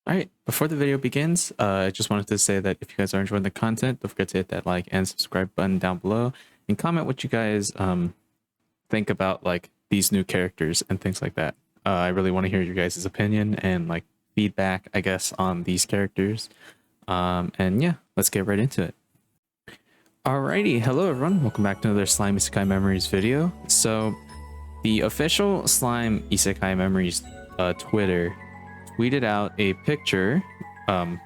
All right, before the video begins, I just wanted to say that if you guys are enjoying the content, don't forget to hit that like and subscribe button down below and comment what you guys think about like these new characters and things like that. I really want to hear your guys' opinion and like feedback, I guess, on these characters. And yeah, let's get right into it. Alrighty, hello everyone, welcome back to another Slime Isekai Memories video. So, the official Slime Isekai Memories Twitter tweeted out a picture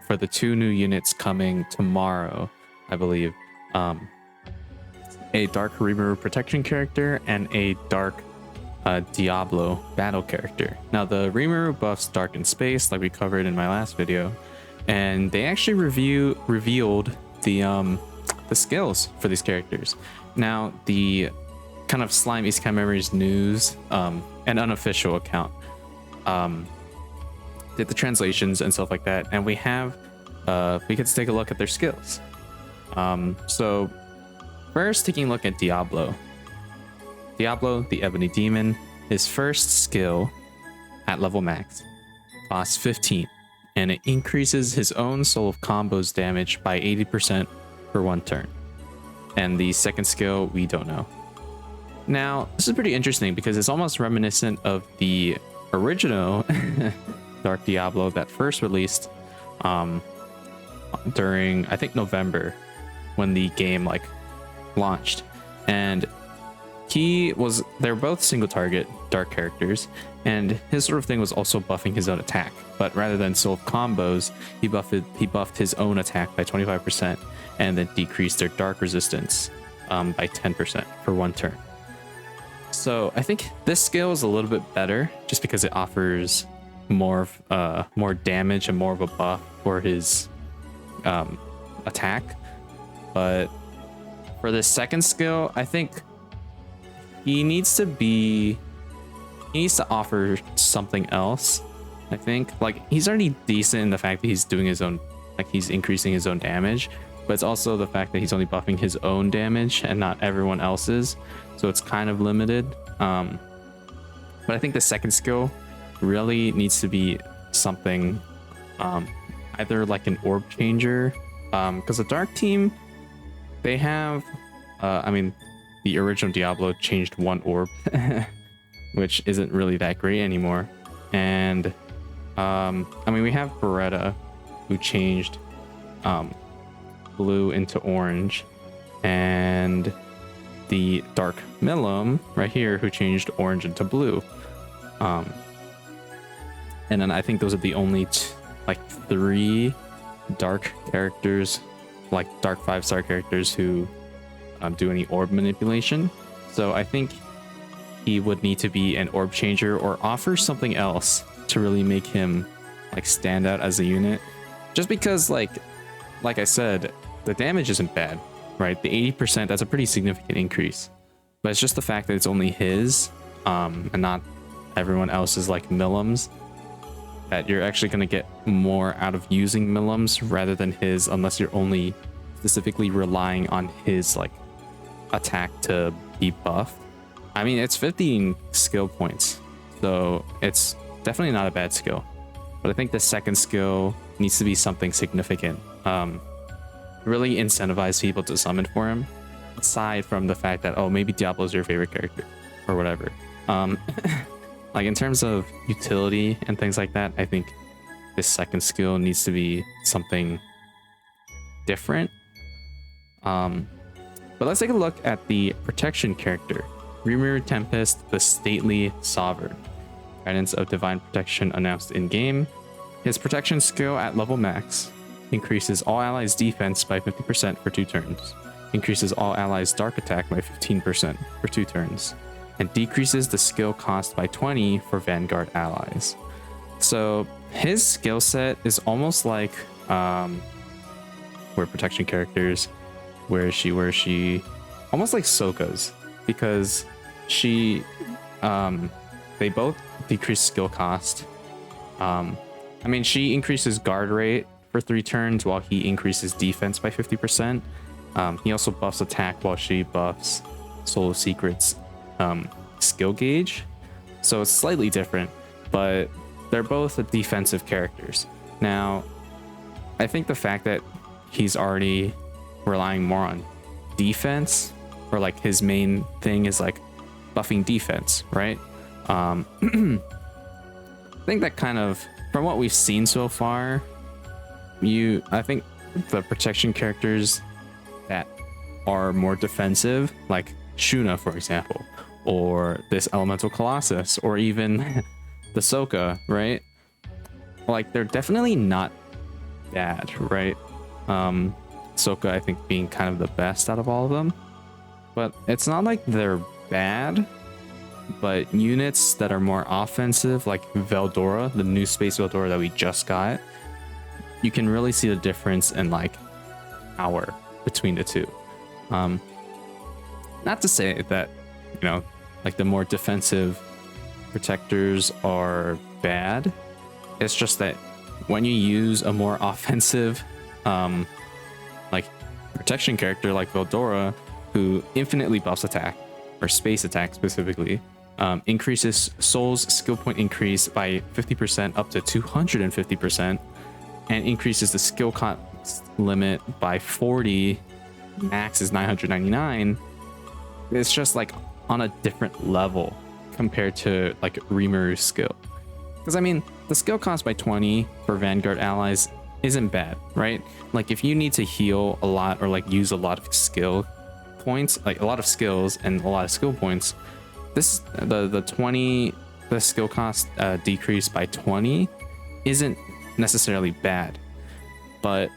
for the two new units coming tomorrow, I believe. A Dark RIMURU protection character and a Dark Diablo battle character. Now, the RIMURU buffs Dark in Space, like we covered in my last video, and they actually revealed the skills for these characters. Now, the kind of Slime Isekai Memories news, an unofficial account, did the translations and stuff like that, and we have we get to take a look at their skills. So first, taking a look at Diablo, the Ebony Demon. His first skill at level max costs 15, and it increases his own Soul of Combos damage by 80% for one turn. And the second skill, we don't know. Now, this is pretty interesting because it's almost reminiscent of the original Dark Diablo that first released during, I think, November, when the game like launched. And they're both single target dark characters, and his sort of thing was also buffing his own attack, but rather than Soul of Combos, he buffed his own attack by 25% and then decreased their dark resistance by 10% for one turn. So I think this skill is a little bit better just because it offers more damage and more of a buff for his attack. But for the second skill, I think he needs to offer something else. I think like he's already decent in the fact that he's doing his own, like he's increasing his own damage, but it's also the fact that he's only buffing his own damage and not everyone else's, so it's kind of limited. But I think the second skill really needs to be something, either like an orb changer, because the dark team, they have I mean, the original Diablo changed one orb which isn't really that great anymore. And I mean, we have Beretta, who changed blue into orange, and the Dark Millum right here, who changed orange into blue. And then I think those are the only like three dark characters, like dark 5-star characters, who do any orb manipulation. So I think he would need to be an orb changer or offer something else to really make him like stand out as a unit. Just because like I said, the damage isn't bad, right? The 80%, that's a pretty significant increase, but it's just the fact that it's only his and not everyone else's, like Millums, that you're actually going to get more out of using Millums rather than his, unless you're only specifically relying on his like attack to be buffed. I mean, it's 15 skill points, so it's definitely not a bad skill, but I think the second skill needs to be something significant. Really incentivize people to summon for him, aside from the fact that, oh, maybe Diablo's your favorite character or whatever. Like in terms of utility and things like that, I think this second skill needs to be something different. But let's take a look at the protection character, RIMURU Tempest, the Stately Sovereign. Guidance of Divine Protection announced in-game. His protection skill at level max increases all allies' defense by 50% for 2 turns, increases all allies' dark attack by 15% for 2 turns, and decreases the skill cost by 20 for Vanguard allies. So his skill set is almost like where protection characters, where she almost like Sokka's, because she they both decrease skill cost. I mean, she increases guard rate for 3 turns while he increases defense by 50%. He also buffs attack while she buffs Soul of Secrets skill gauge. So it's slightly different, but they're both defensive characters. Now, I think the fact that he's already relying more on defense, or like his main thing is like buffing defense, right? I think that kind of, from what we've seen so far, I think the protection characters that are more defensive, like Shuna, for example, or this Elemental Colossus, or even the Sokka, right? Like, they're definitely not bad, right? Sokka, I think, being kind of the best out of all of them. But it's not like they're bad, but units that are more offensive, like Veldora, the new Space Veldora that we just got, you can really see the difference in like power between the two. Not to say that, you know, like the more defensive protectors are bad. It's just that when you use a more offensive like protection character like Veldora, who infinitely buffs attack, or space attack specifically, increases Soul's skill point increase by 50% up to 250%, and increases the skill cost limit by 40, max is 999. It's just like on a different level compared to like Rimuru's skill. Because I mean, the skill cost by 20 for Vanguard allies isn't bad, right? Like if you need to heal a lot or like use a lot of skill points, like a lot of skills and a lot of skill points, this the skill cost decrease by 20 isn't necessarily bad, but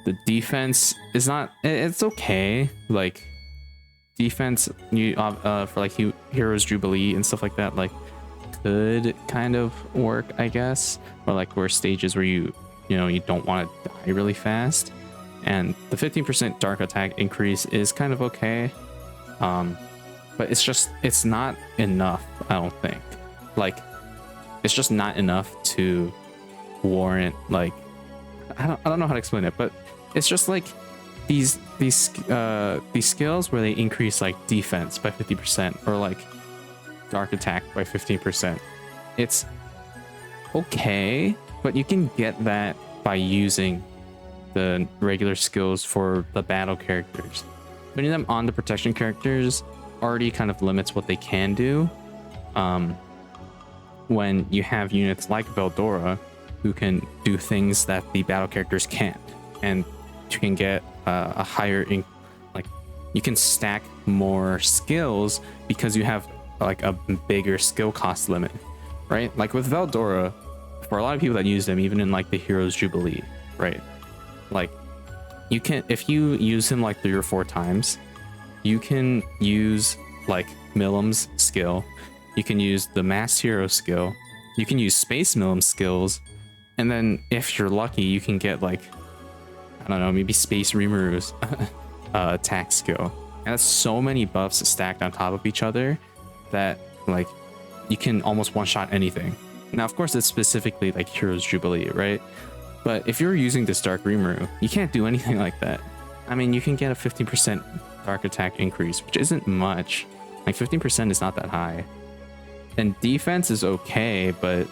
the defense is not, it's okay. Like defense, you for like Heroes Jubilee and stuff like that, like could kind of work, I guess, or like where stages where you don't want to die really fast, and the 15% dark attack increase is kind of okay, but it's not enough. I don't think, like, it's just not enough to warrant, like, I don't know how to explain it, but it's just like these skills where they increase like defense by 50% or like dark attack by 15%. It's okay, but you can get that by using the regular skills for the battle characters. Putting them on the protection characters already kind of limits what they can do. When you have units like Veldora who can do things that the battle characters can't, and you can get a higher like you can stack more skills because you have like a bigger skill cost limit, right? Like with Veldora, for a lot of people that use them, even in like the Heroes Jubilee, right? Like you can, if you use him like 3 or 4 times, you can use like Millam's skill, you can use the Masked Hero skill, you can use Space Millam skills, and then if you're lucky, you can get like, I don't know, maybe Space Rimuru's attack skill. And that's so many buffs stacked on top of each other that like you can almost one-shot anything. Now, of course, it's specifically like Heroes Jubilee, right? But if you're using this Dark Rimuru, you can't do anything like that. I mean, you can get a 15% dark attack increase, which isn't much. Like 15% is not that high. And defense is okay, but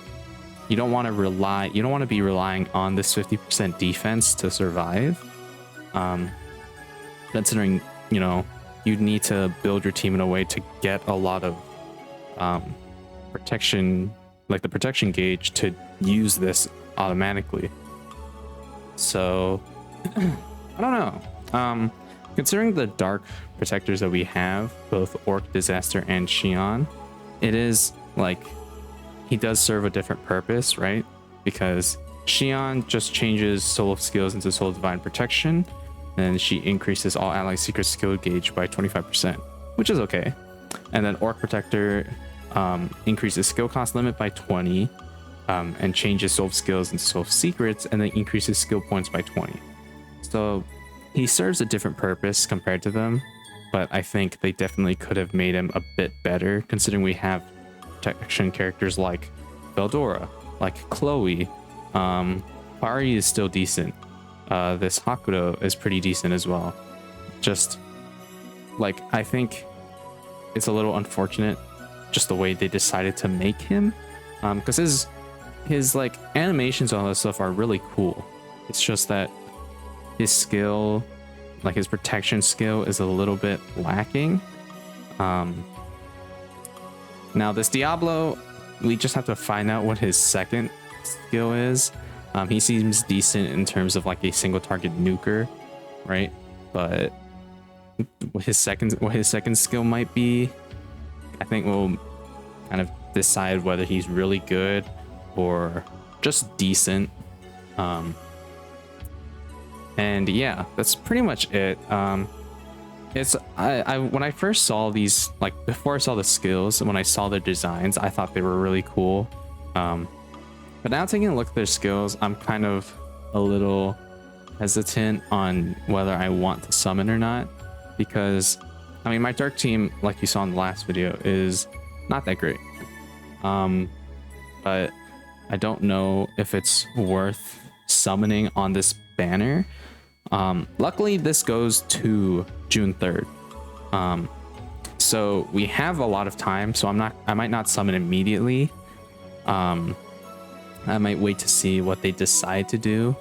you don't want to be relying on this 50% defense to survive. Considering, you'd need to build your team in a way to get a lot of protection, like the protection gauge, to use this automatically. So I don't know. Considering the dark protectors that we have, both Orc, Disaster, and Xion, it is like he does serve a different purpose, right? Because Xion just changes Soul of Skills into Soul of Divine Protection, and she increases all ally secret skill gauge by 25%, which is okay. And then Orc Protector increases skill cost limit by 20, and changes Soul of Skills into Soul of Secrets, and then increases skill points by 20. So he serves a different purpose compared to them, but I think they definitely could have made him a bit better, considering we have protection characters like Veldora, like Chloe. Pari is still decent. This Hakuto is pretty decent as well. Just like, I think it's a little unfortunate just the way they decided to make him, because his like animations and all that stuff are really cool. It's just that his skill, like his protection skill, is a little bit lacking. Now this Diablo, we just have to find out what his second skill is. He seems decent in terms of like a single target nuker, right? But what his second skill might be, I think we'll kind of decide whether he's really good or just decent. And yeah, that's pretty much it. It's I when I first saw these, like before I saw the skills and when I saw their designs, I thought they were really cool. But now taking a look at their skills, I'm kind of a little hesitant on whether I want to summon or not, because I mean my dark team, like you saw in the last video, is not that great. But I don't know if it's worth summoning on this banner. Luckily this goes to June 3rd. So we have a lot of time, so I might not summon immediately. I might wait to see what they decide to do,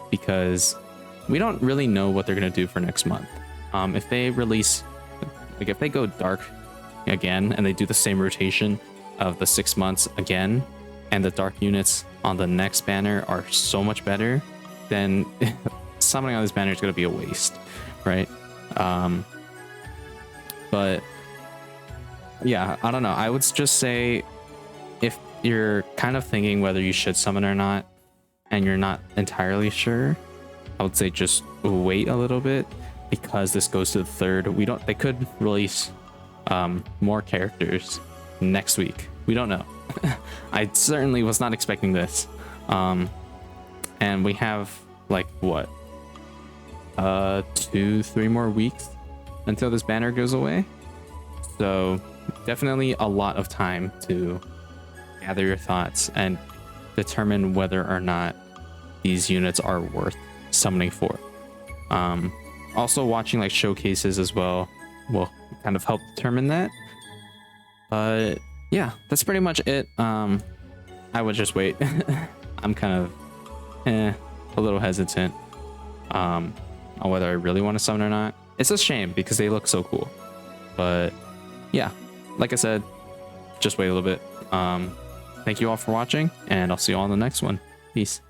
because we don't really know what they're gonna do for next month. If they release, like if they go dark again and they do the same rotation of the 6 months again, and the dark units on the next banner are so much better, then summoning on this banner is going to be a waste, right? But yeah, I don't know. I would just say, if you're kind of thinking whether you should summon or not, and you're not entirely sure, I would say just wait a little bit, because this goes to the 3rd. They could release more characters next week. We don't know. I certainly was not expecting this. And we have like what, 2-3 more weeks until this banner goes away, so definitely a lot of time to gather your thoughts and determine whether or not these units are worth summoning for. Also watching like showcases as well will kind of help determine that. But yeah, that's pretty much it. I would just wait. I'm kind of a little hesitant on whether I really want to summon or not. It's a shame because they look so cool. But yeah, like I said, just wait a little bit. Thank you all for watching, and I'll see you all in the next one. Peace.